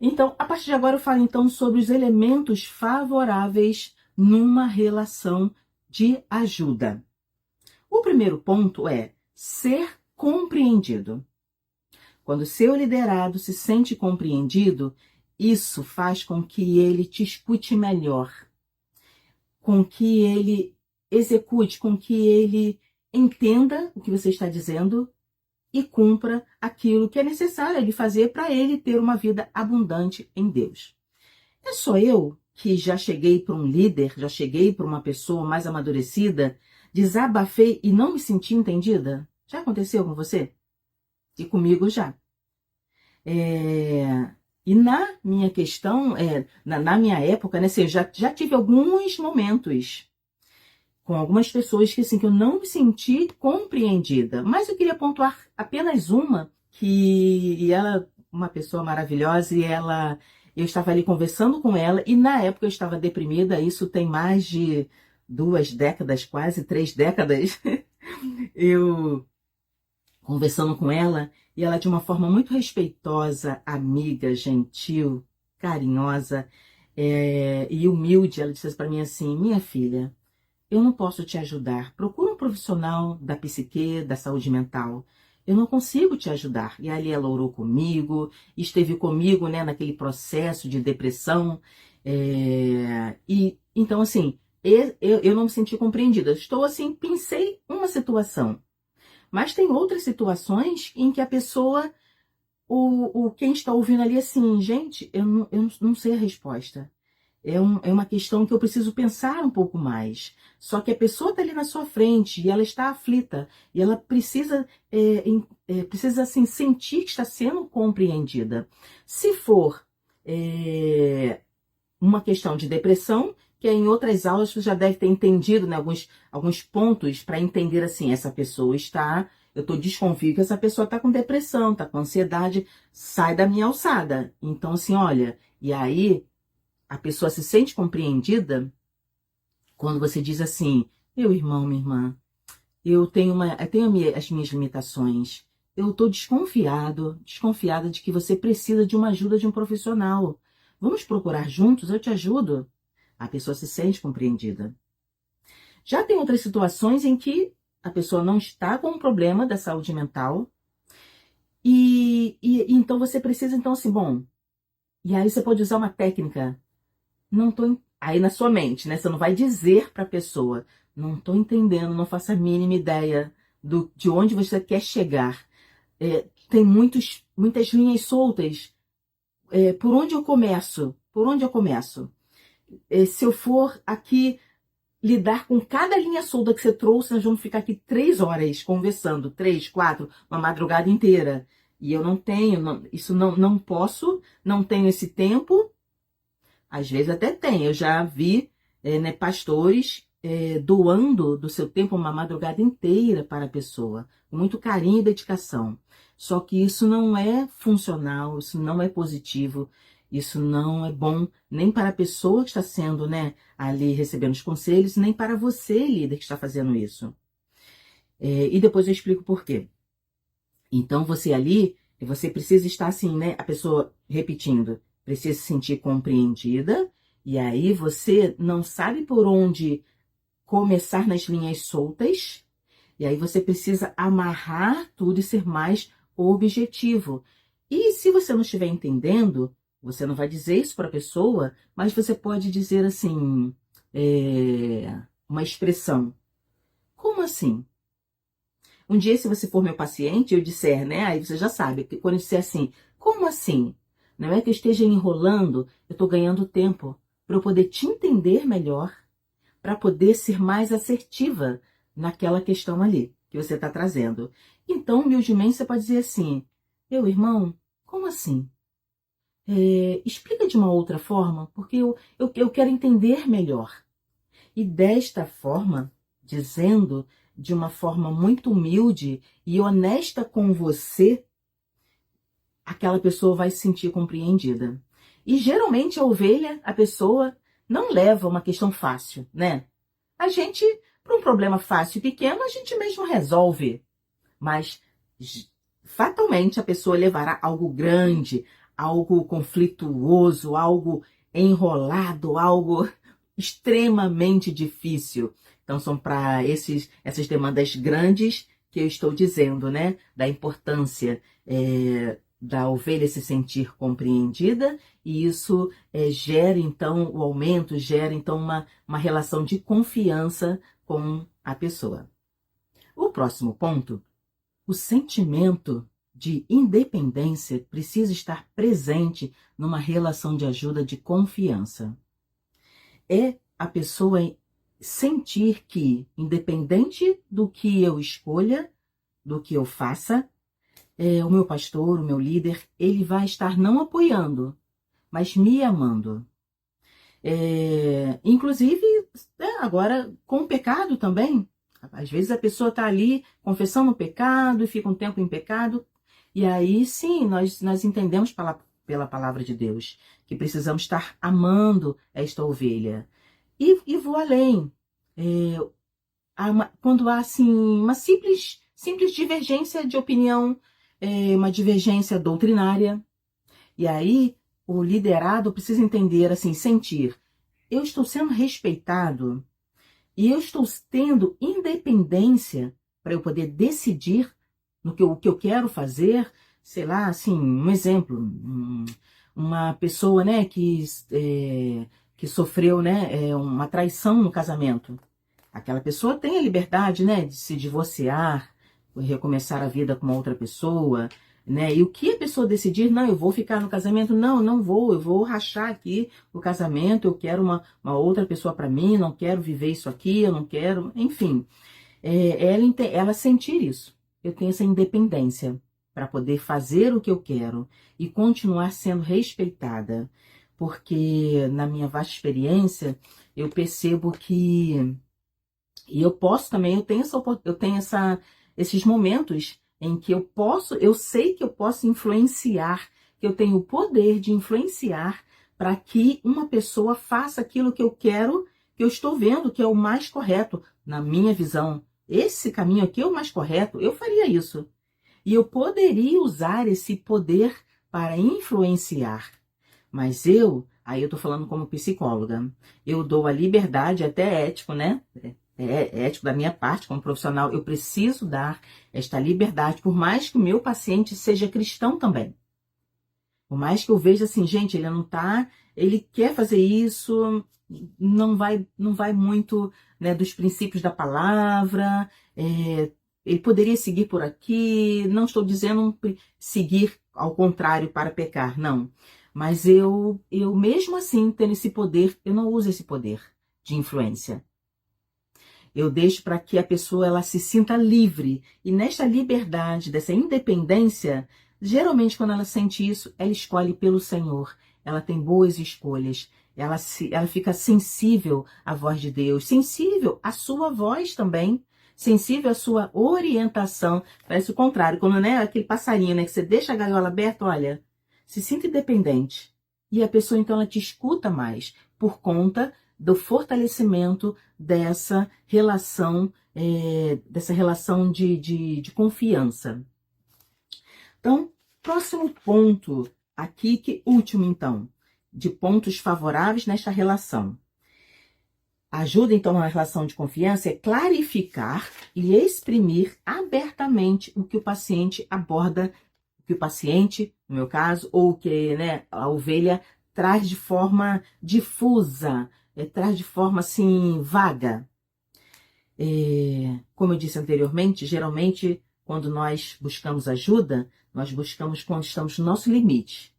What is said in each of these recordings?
Então, a partir de agora eu falo então sobre os elementos favoráveis numa relação de ajuda. O primeiro ponto é ser compreendido. Quando o seu liderado se sente compreendido, isso faz com que ele te escute melhor, com que ele execute, com que ele entenda o que você está dizendo e cumpra aquilo que é necessário ele fazer para ele ter uma vida abundante em Deus. É só eu que já cheguei para um líder, já cheguei para uma pessoa mais amadurecida, desabafei e não me senti entendida? Já aconteceu com você? E comigo já. E na minha questão, na minha época, né, assim, eu já tive alguns momentos com algumas pessoas que, assim, que eu não me senti compreendida. Mas eu queria pontuar apenas uma, que ela, uma pessoa maravilhosa, e eu estava ali conversando com ela, e na época eu estava deprimida, isso tem mais de 2 décadas, quase 3 décadas, eu conversando com ela, e ela de uma forma muito respeitosa, amiga, gentil, carinhosa e humilde, ela disse para mim assim: minha filha, eu não posso te ajudar. Procura um profissional da psique, da saúde mental. Eu não consigo te ajudar. E ali ela orou comigo, esteve comigo, né, naquele processo de depressão. E então, assim, eu não me senti compreendida. Estou assim, pensei uma situação. Mas tem outras situações em que a pessoa, quem está ouvindo ali, assim, gente, eu não sei a resposta. É uma questão que eu preciso pensar um pouco mais. Só que a pessoa está ali na sua frente e ela está aflita. E ela precisa, precisa assim, sentir que está sendo compreendida. Se for uma questão de depressão, que em outras aulas você já deve ter entendido, né, alguns pontos para entender assim, essa pessoa está... Eu estou desconfio que essa pessoa está com depressão, está com ansiedade, sai da minha alçada. Então, assim, olha, e aí a pessoa se sente compreendida quando você diz assim: meu irmão, minha irmã, eu tenho as minhas limitações. Eu estou desconfiada de que você precisa de uma ajuda de um profissional. Vamos procurar juntos? Eu te ajudo. A pessoa se sente compreendida. Já tem outras situações em que a pessoa não está com um problema da saúde mental e então você precisa, então, assim, bom, e aí você pode usar uma técnica. Não tô aí na sua mente, né? Você não vai dizer para a pessoa: não estou entendendo, não faço a mínima ideia de onde você quer chegar. Tem muitas linhas soltas. Por onde eu começo? Por onde eu começo? Se eu for aqui lidar com cada linha solta que você trouxe, nós vamos ficar aqui 3 horas conversando, 3, 4, uma madrugada inteira. E eu não tenho, isso não posso, não tenho esse tempo. Às vezes até tem, eu já vi né, pastores doando do seu tempo uma madrugada inteira para a pessoa, com muito carinho e dedicação. Só que isso não é funcional, isso não é positivo, isso não é bom nem para a pessoa que está sendo, né, ali recebendo os conselhos, nem para você, líder, que está fazendo isso. E depois eu explico por quê. Então você ali, você precisa estar assim, né, a pessoa repetindo, precisa se sentir compreendida, e aí você não sabe por onde começar nas linhas soltas, e aí você precisa amarrar tudo e ser mais objetivo. E se você não estiver entendendo, você não vai dizer isso para a pessoa, mas você pode dizer assim, uma expressão. Como assim? Um dia, se você for meu paciente, eu disser, né? Aí você já sabe, que quando eu disser assim: como assim? Não é que eu esteja enrolando, eu estou ganhando tempo para eu poder te entender melhor, para poder ser mais assertiva naquela questão ali que você está trazendo. Então, humildemente, você pode dizer assim: meu irmão, como assim? Explica de uma outra forma, porque eu quero entender melhor. E desta forma, dizendo de uma forma muito humilde e honesta com você, aquela pessoa vai se sentir compreendida. E geralmente a ovelha, a pessoa não leva uma questão fácil, né? A gente, para um problema fácil e pequeno, a gente mesmo resolve. Mas fatalmente a pessoa levará algo grande, algo conflituoso, algo enrolado, algo extremamente difícil. Então são para essas demandas grandes que eu estou dizendo, né? Da importância da ovelha se sentir compreendida, e isso gera então o aumento, gera então uma relação de confiança com a pessoa. O próximo ponto, o sentimento de independência precisa estar presente numa relação de ajuda de confiança. É a pessoa sentir que, independente do que eu escolha, do que eu faça, o meu pastor, o meu líder, ele vai estar não apoiando, mas me amando. Inclusive, agora com o pecado também. Às vezes a pessoa está ali confessando o pecado e fica um tempo em pecado. E aí sim, nós entendemos pela palavra de Deus que precisamos estar amando esta ovelha. E vou além. Quando há assim, uma simples divergência de opinião, uma divergência doutrinária. E aí o liderado precisa entender, assim, sentir. Eu estou sendo respeitado e eu estou tendo independência para eu poder decidir o que eu quero fazer. Sei lá, assim, um exemplo, uma pessoa, né, que sofreu, né, uma traição no casamento. Aquela pessoa tem a liberdade, né, de se divorciar, recomeçar a vida com uma outra pessoa, né? E o que a pessoa decidir, não, eu vou ficar no casamento, não vou, eu vou rachar aqui o casamento, eu quero uma outra pessoa para mim, não quero viver isso aqui, eu não quero, enfim. Ela sentir isso. Eu tenho essa independência para poder fazer o que eu quero e continuar sendo respeitada. Porque na minha vasta experiência, eu percebo que... E eu posso também, eu tenho esses momentos em que eu sei que eu posso influenciar, que eu tenho o poder de influenciar para que uma pessoa faça aquilo que eu quero, que eu estou vendo que é o mais correto, na minha visão. Esse caminho aqui é o mais correto, eu faria isso. E eu poderia usar esse poder para influenciar. Mas aí eu estou falando como psicóloga, eu dou a liberdade, até ético, né? É ético da minha parte como profissional, eu preciso dar esta liberdade, por mais que o meu paciente seja cristão também. Por mais que eu veja assim, gente, ele não tá, ele quer fazer isso, não vai muito, né, dos princípios da palavra, ele poderia seguir por aqui, não estou dizendo seguir ao contrário para pecar, não. Mas eu mesmo assim, tendo esse poder, eu não uso esse poder de influência. Eu deixo para que a pessoa ela se sinta livre. E nesta liberdade, dessa independência, geralmente quando ela sente isso, ela escolhe pelo Senhor. Ela tem boas escolhas. Ela fica sensível à voz de Deus, sensível à sua voz também, sensível à sua orientação. Parece o contrário, quando, né, aquele passarinho, né, que você deixa a gaiola aberta, olha, se sinta independente. E a pessoa então ela te escuta mais por conta do fortalecimento dessa relação de confiança. Então, próximo ponto aqui, que último então, de pontos favoráveis nesta relação. Ajuda então na relação de confiança é clarificar e exprimir abertamente o que o paciente aborda, o que o paciente, no meu caso, ou o que, né, a ovelha traz de forma difusa, traz de forma assim vaga. Como eu disse anteriormente, geralmente quando nós buscamos ajuda, nós buscamos quando estamos no nosso limite.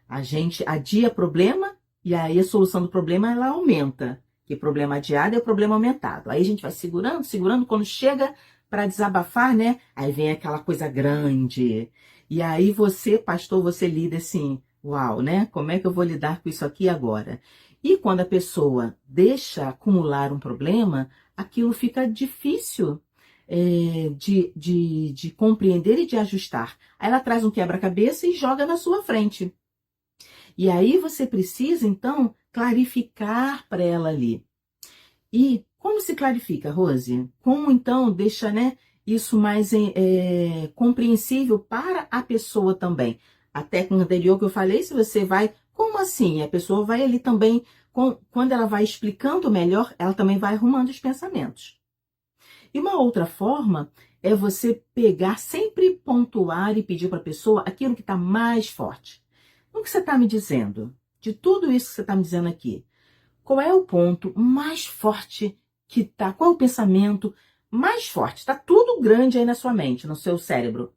A gente adia problema e aí a solução do problema ela aumenta. Que problema adiado é o problema aumentado. Aí a gente vai segurando, quando chega para desabafar, né? Aí vem aquela coisa grande. E aí você, pastor, você lida assim, uau, né? Como é que eu vou lidar com isso aqui agora? E quando a pessoa deixa acumular um problema, aquilo fica difícil de compreender e de ajustar. Aí ela traz um quebra-cabeça e joga na sua frente. E aí você precisa, então, clarificar para ela ali. E como se clarifica, Rose? Como, então, deixa, né, isso mais compreensível para a pessoa também? a técnica anterior que eu falei, se você vai... Como assim? A pessoa vai ali também, quando ela vai explicando melhor, ela também vai arrumando os pensamentos. E uma outra forma é você pegar, sempre pontuar e pedir para a pessoa aquilo que está mais forte. O que você está me dizendo? De tudo isso que você está me dizendo aqui, qual é o ponto mais forte que está? Qual é o pensamento mais forte? Está tudo grande aí na sua mente, no seu cérebro.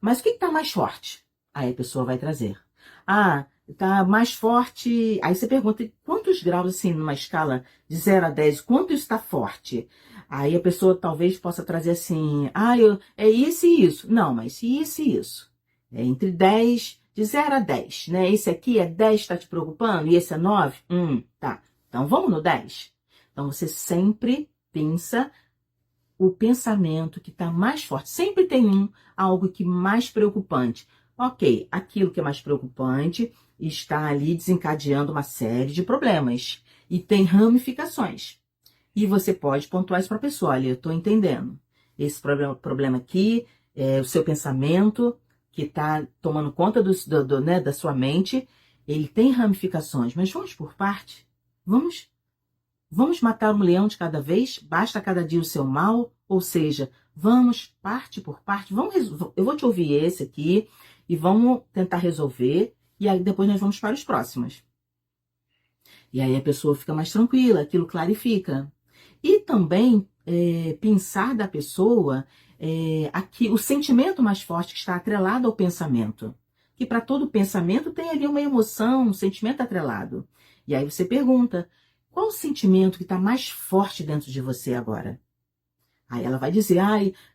Mas o que está mais forte? Aí a pessoa vai trazer. Ah, está mais forte. Aí você pergunta quantos graus, assim, numa escala de 0 a 10, quanto isso está forte? Aí a pessoa talvez possa trazer assim, é isso e isso. Não, mas isso e isso. É entre 10, de 0 a 10, né? Esse aqui é 10, está te preocupando? E esse é 9? Tá. Então vamos no 10. Então você sempre pensa o pensamento que está mais forte. Sempre tem algo que mais preocupante. Ok, aquilo que é mais preocupante está ali desencadeando uma série de problemas. E tem ramificações. E você pode pontuar isso para a pessoa. Olha, eu estou entendendo. Esse problema aqui é o seu pensamento que está tomando conta né, da sua mente. Ele tem ramificações, mas vamos por parte. Vamos matar um leão de cada vez? Basta cada dia o seu mal? Ou seja, vamos parte por parte. Eu vou te ouvir esse aqui e vamos tentar resolver. E aí depois nós vamos para os próximos. E aí a pessoa fica mais tranquila, aquilo clarifica. E também pensar da pessoa aqui o sentimento mais forte que está atrelado ao pensamento. Que para todo pensamento tem ali uma emoção, um sentimento atrelado. E aí você pergunta, qual o sentimento que está mais forte dentro de você agora? Aí ela vai dizer,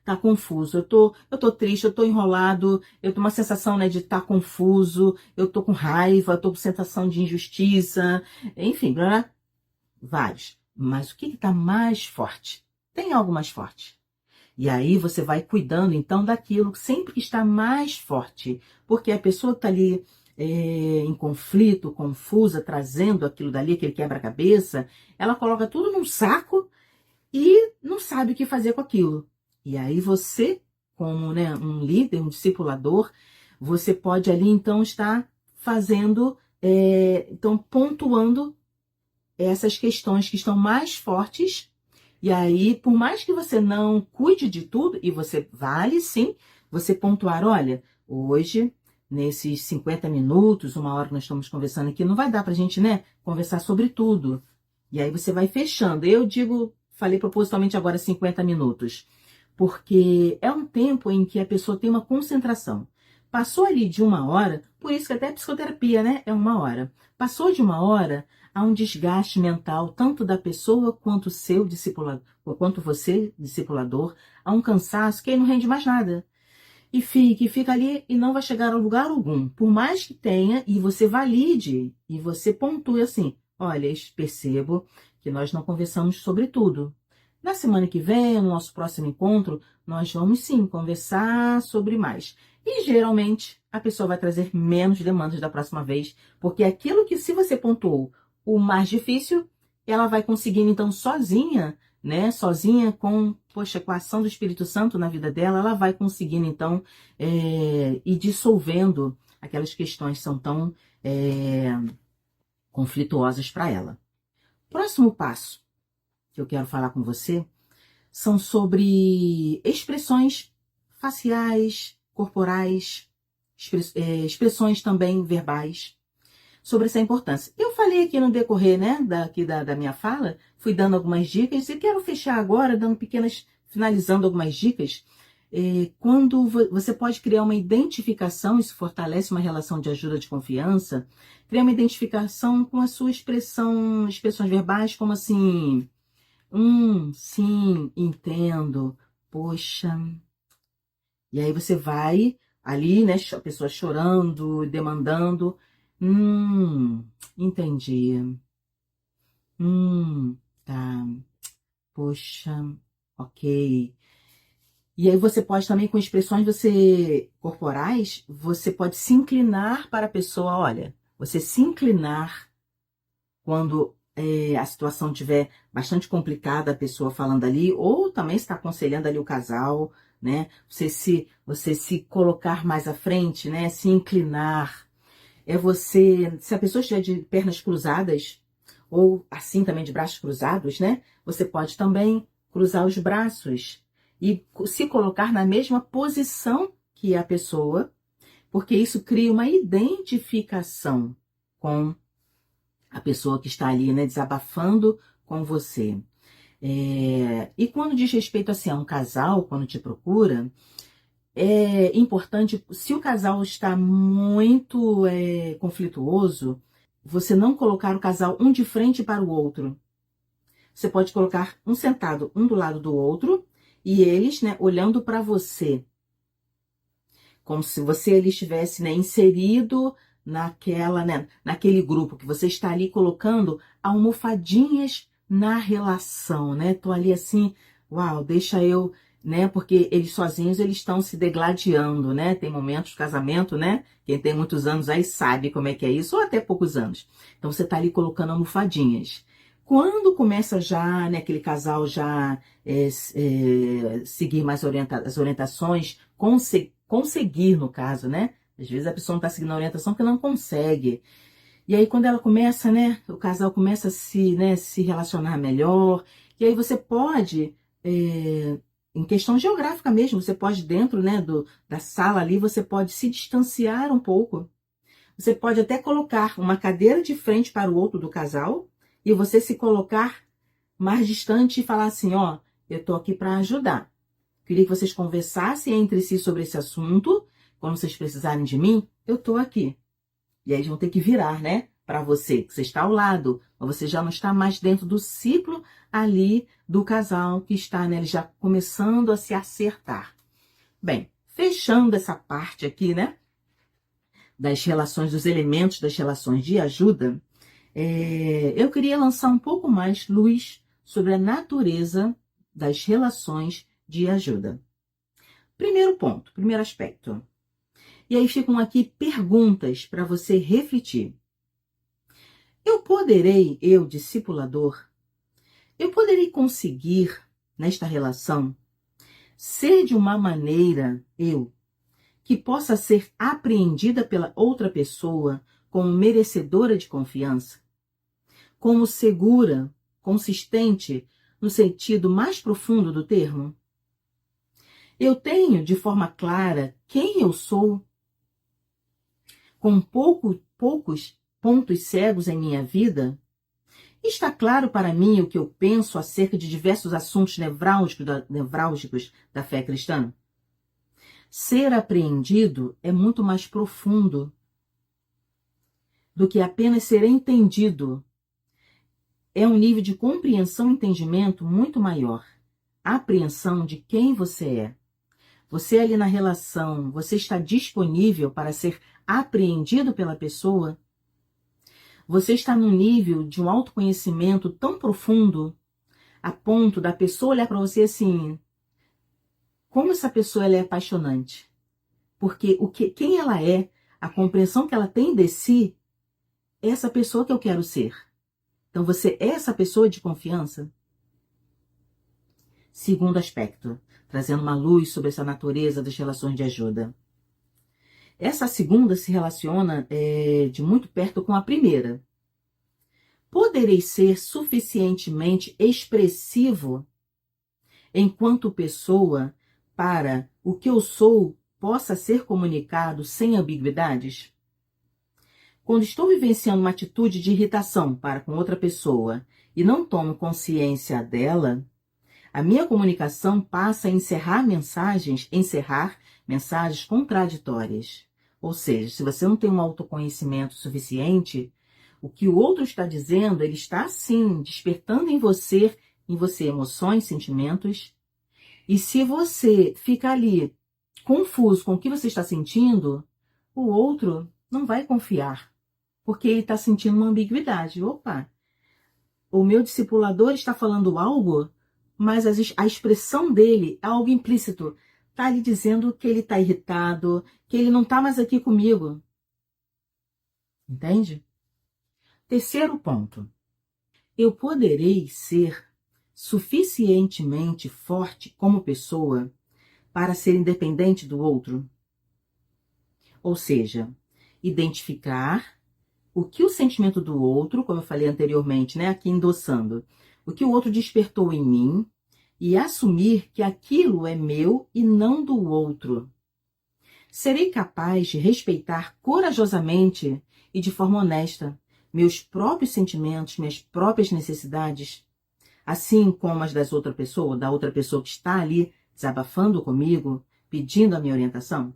tá confuso, eu tô triste, eu tô enrolado, eu tô uma sensação, né, de estar confuso, eu tô com raiva, eu tô com sensação de injustiça, enfim, vários. Mas o que está mais forte? Tem algo mais forte. E aí você vai cuidando, então, daquilo sempre que está mais forte. Porque a pessoa que está ali em conflito, confusa, trazendo aquilo dali, aquele quebra-cabeça, ela coloca tudo num saco e não sabe o que fazer com aquilo. E aí você, como, né, um líder, um discipulador, você pode ali, então, estar fazendo, então, pontuando essas questões que estão mais fortes. E aí, por mais que você não cuide de tudo, e você vale sim, você pontuar, olha, hoje, nesses 50 minutos, 1 hora que nós estamos conversando aqui, não vai dar pra gente, né, conversar sobre tudo. E aí você vai fechando. Eu falei propositalmente agora 50 minutos, porque é um tempo em que a pessoa tem uma concentração. Passou ali de 1 hora, por isso que até a psicoterapia, né, é 1 hora. Passou de 1 hora, há um desgaste mental, tanto da pessoa quanto o seu discipulador, ou quanto você, discipulador, há um cansaço que aí não rende mais nada. E fica ali e não vai chegar a lugar algum. Por mais que tenha, e você valide, e você pontue assim, olha, percebo que nós não conversamos sobre tudo. Na semana que vem, no nosso próximo encontro, nós vamos sim conversar sobre mais. E geralmente a pessoa vai trazer menos demandas da próxima vez, porque aquilo que se você pontuou o mais difícil, ela vai conseguindo então sozinha, né? Sozinha com a ação do Espírito Santo na vida dela, ela vai conseguindo então ir dissolvendo aquelas questões que são tão conflituosas para ela. Próximo passo que eu quero falar com você são sobre expressões faciais, corporais, expressões também verbais, sobre essa importância. Eu falei aqui no decorrer, né, da minha fala, fui dando algumas dicas e quero fechar agora finalizando algumas dicas. Quando você pode criar uma identificação, isso fortalece uma relação de ajuda, de confiança, criar uma identificação com a sua expressões verbais, como assim, sim, entendo, poxa. E aí você vai ali, né, a pessoa chorando, demandando, entendi, tá, poxa, ok. E aí você pode também, com expressões corporais, você pode se inclinar para a pessoa, olha, você se inclinar quando a situação tiver bastante complicada, a pessoa falando ali, ou também está aconselhando ali o casal, né? Você se colocar mais à frente, né? Se inclinar. É você, se a pessoa estiver de pernas cruzadas, ou assim também de braços cruzados, né? Você pode também cruzar os braços e se colocar na mesma posição que a pessoa, porque isso cria uma identificação com a pessoa que está ali, né, desabafando com você. E quando diz respeito assim, a um casal, quando te procura, é importante, se o casal está muito conflituoso, você não colocar o casal um de frente para o outro. Você pode colocar um sentado, um do lado do outro, e eles, né, olhando para você, como se você ele estivesse, né, inserido naquela, né, naquele grupo, que você está ali colocando almofadinhas na relação, né? Tô ali assim, uau, deixa eu, né? Porque eles sozinhos eles estão se degladiando, né? Tem momentos de casamento, né? Quem tem muitos anos aí sabe como é que é isso, ou até poucos anos. Então você tá ali colocando almofadinhas. Quando começa já, né, aquele casal já seguir mais as orientações, conseguir, no caso, né? Às vezes a pessoa não está seguindo a orientação porque não consegue. E aí, quando ela começa, né? O casal começa a se, né, se relacionar melhor. E aí você pode, em questão geográfica mesmo, você pode, dentro, né, da sala ali, você pode se distanciar um pouco. Você pode até colocar uma cadeira de frente para o outro do casal e você se colocar mais distante e falar assim, ó, eu tô aqui para ajudar. Queria que vocês conversassem entre si sobre esse assunto. Quando vocês precisarem de mim, eu tô aqui. E aí eles vão ter que virar, né, para você, que você está ao lado, mas você já não está mais dentro do ciclo ali do casal que está, né, ele já começando a se acertar. Bem, fechando essa parte aqui, né, das relações, dos elementos das relações de ajuda, eu queria lançar um pouco mais luz sobre a natureza das relações de ajuda. Primeiro ponto, primeiro aspecto. E aí ficam aqui perguntas para você refletir. Discipulador, eu poderei conseguir, nesta relação, ser de uma maneira, que possa ser apreendida pela outra pessoa como merecedora de confiança? Como segura, consistente, no sentido mais profundo do termo? Eu tenho, de forma clara, quem eu sou, com poucos pontos cegos em minha vida? Está claro para mim o que eu penso acerca de diversos assuntos nevrálgicos da fé cristã? Ser apreendido é muito mais profundo do que apenas ser entendido. É um nível de compreensão e entendimento muito maior. A apreensão de quem você é. Você ali na relação, você está disponível para ser apreendido pela pessoa? Você está num nível de um autoconhecimento tão profundo a ponto da pessoa olhar para você assim, como essa pessoa ela é apaixonante. Porque quem ela é, a compreensão que ela tem de si, é essa pessoa que eu quero ser. Então você é essa pessoa de confiança? Segundo aspecto, trazendo uma luz sobre essa natureza das relações de ajuda. Essa segunda se relaciona de muito perto com a primeira. Poderei ser suficientemente expressivo enquanto pessoa para o que eu sou possa ser comunicado sem ambiguidades? Quando estou vivenciando uma atitude de irritação para com outra pessoa e não tomo consciência dela, a minha comunicação passa a encerrar mensagens contraditórias. Ou seja, se você não tem um autoconhecimento suficiente, o que o outro está dizendo, ele está sim despertando em você emoções, sentimentos. E se você fica ali confuso com o que você está sentindo, o outro não vai confiar, porque ele está sentindo uma ambiguidade. Opa, o meu discipulador está falando algo, mas a expressão dele é algo implícito. Está ali dizendo que ele está irritado, que ele não está mais aqui comigo. Entende? Terceiro ponto. eu poderei ser suficientemente forte como pessoa para ser independente do outro? Ou seja, identificar o que o sentimento do outro, como eu falei anteriormente, né, aqui endossando, o que o outro despertou em mim e assumir que aquilo é meu e não do outro. Serei capaz de respeitar corajosamente e de forma honesta meus próprios sentimentos, minhas próprias necessidades, assim como as das outra pessoa, da outra pessoa que está ali desabafando comigo, pedindo a minha orientação?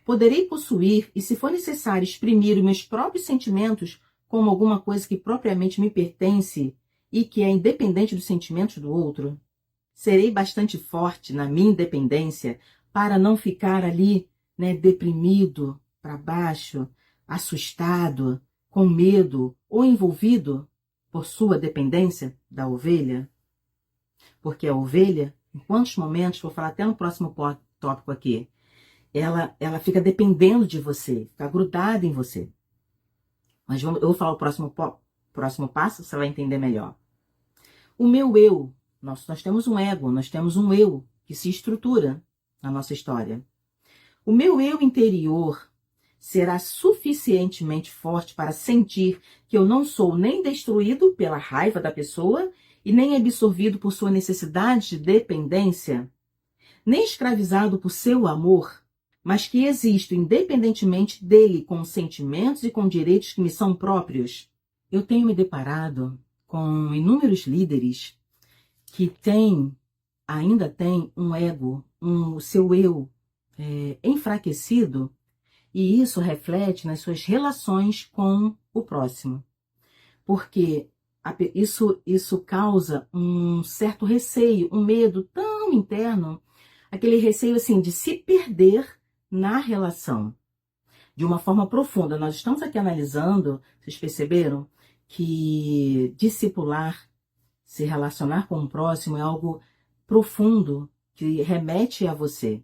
Poderei possuir e, se for necessário, exprimir os meus próprios sentimentos como alguma coisa que propriamente me pertence e que é independente dos sentimentos do outro? Serei bastante forte na minha independência para não ficar ali, né, deprimido, para baixo, assustado, com medo ou envolvido por sua dependência da ovelha? Porque a ovelha, em quantos momentos, vou falar até no próximo tópico aqui, ela fica dependendo de você, fica grudada em você. Mas eu vou falar o próximo passo, você vai entender melhor. O meu eu, nós temos um ego, nós temos um eu que se estrutura na nossa história. O meu eu interior será suficientemente forte para sentir que eu não sou nem destruído pela raiva da pessoa e nem absorvido por sua necessidade de dependência, nem escravizado por seu amor, mas que existo independentemente dele, com sentimentos e com direitos que me são próprios. Eu tenho me deparado com inúmeros líderes que ainda têm um ego, o seu eu enfraquecido, e isso reflete nas suas relações com o próximo. Porque isso causa um certo receio, um medo tão interno, aquele receio assim de se perder na relação, de uma forma profunda. Nós estamos aqui analisando, vocês perceberam, que discipular, se relacionar com o próximo é algo profundo, que remete a você.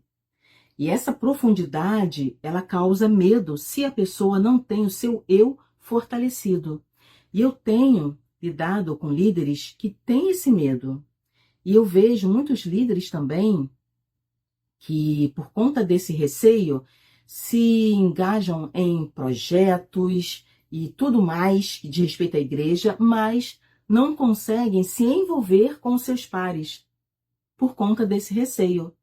E essa profundidade, ela causa medo se a pessoa não tem o seu eu fortalecido. E eu tenho lidado com líderes que têm esse medo. E eu vejo muitos líderes também que, por conta desse receio, se engajam em projetos e tudo mais que diz respeito à igreja, mas não conseguem se envolver com seus pares por conta desse receio.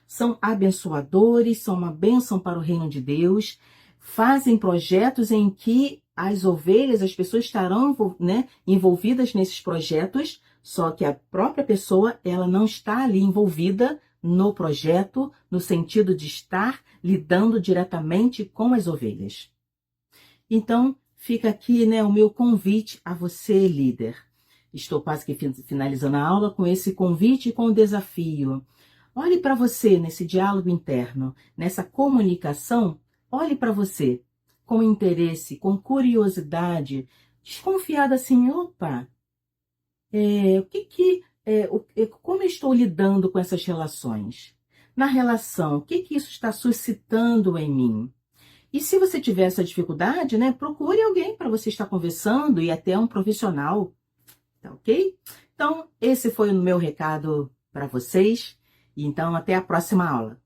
São abençoadores, são uma bênção para o reino de Deus, fazem projetos em que as ovelhas, as pessoas estarão, né, envolvidas nesses projetos, só que a própria pessoa, ela não está ali envolvida no projeto, no sentido de estar lidando diretamente com as ovelhas. Então, fica aqui, né, o meu convite a você, líder. Estou quase que finalizando a aula com esse convite e com o desafio. Olhe para você nesse diálogo interno, nessa comunicação, olhe para você com interesse, com curiosidade, desconfiada assim, opa, como eu estou lidando com essas relações? Na relação, o que isso está suscitando em mim? E se você tiver essa dificuldade, né, procure alguém para você estar conversando e até um profissional, tá ok? Então, esse foi o meu recado para vocês. Então, até a próxima aula.